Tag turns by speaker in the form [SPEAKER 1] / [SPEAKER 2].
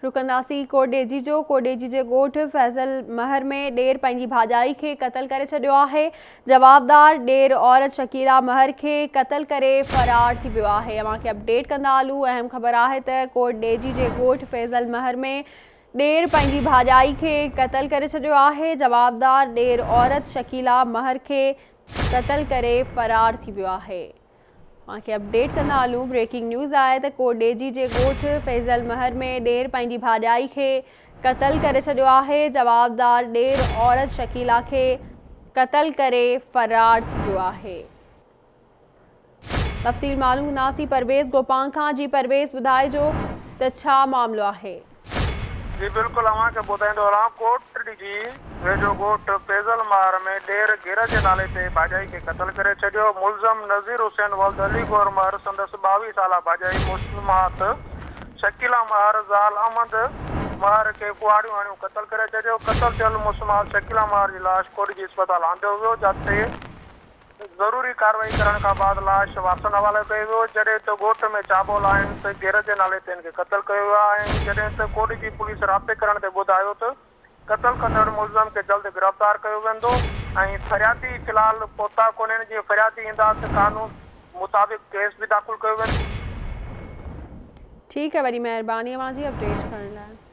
[SPEAKER 1] रुकंदासी कोडेजी जो कोडेजी जे ॻोठ फैज़ल महर में ॾेर पंहिंजी भाॼाई खे क़त्ल करे छॾियो आहे। जवाबदार ॾेर औरत शकीला महर खे क़त्ल करे फ़रार थी वियो आहे। अव्हांखे अपडेट कंदा हलूं। अहम ख़बर आहे त कोडेजी जे ॻोठ फैज़ल महर में ॾेर पंहिंजी भाॼाई खे क़त्ल करे छॾियो आहे। जवाबदार ॾेर औरत शकीला महर खे क़त्ल करे फ़रार थी वियो आहे। अव्हांखे अपडेट कंदा हलूं। ब्रेकिंग न्यूज़ आहे त कोडेजी जे ॻोठ फैज़ल महर में ॾेर पंहिंजी भाॼाई खे क़त्ल करे छॾियो आहे। जवाबदार ॾेर औरत शकीला खे क़त्ल करे फ़रार थी वियो आहे। तफ़सील मालूम कंदासीं परवेज़ गोपांग खां। जी परवेज़, ॿुधाइजो त छा मामिलो आहे?
[SPEAKER 2] जी बिल्कुल, अव्हांखे ॿुधाईंदो रहां। कोटड़ी वेझो ॻोठ फैज़ल महर में ॾेर गिर जे नाले ते भाॼाई खे क़त्ल करे छॾियो। मुलज़म नज़ीर हुसैन वल्द अली गौर महर संदसि 22 साला भाॼाई मुस्लिमात शकीला महर ज़ाल अहमद महर खे कुहाड़ियूं हणियूं क़त्ल करे छॾियो। क़त्ल थियल मुस्लिमात शकीला महर जी लाश कोटड़ी अस्पताल आंदियो वियो, जिते ज़रूरी कार्रवाई करण खां बाद लाश वापसि हवाले कयो वियो। जॾहिं त ॻोठ में चाबोल आहिनि त गिर जे नाले ते हिनखे क़त्ल कयो वियो आहे। जॾहिं त कोटड़ी पुलिस राब्ते करण ते ॿुधायो त क़त्ल कंदड़ मुलज़म खे जल्द गिरफ़्तार कयो वेंदो ऐं फरियादी फ़िलहाल पहुता कोन्हनि। जीअं फरियादी ईंदा त कानून मुताबिक़ केस बि दाख़िल कयो वेंदो।
[SPEAKER 1] ठीक है, वरी महिरबानी अव्हांजी अपडेट करण लाइ।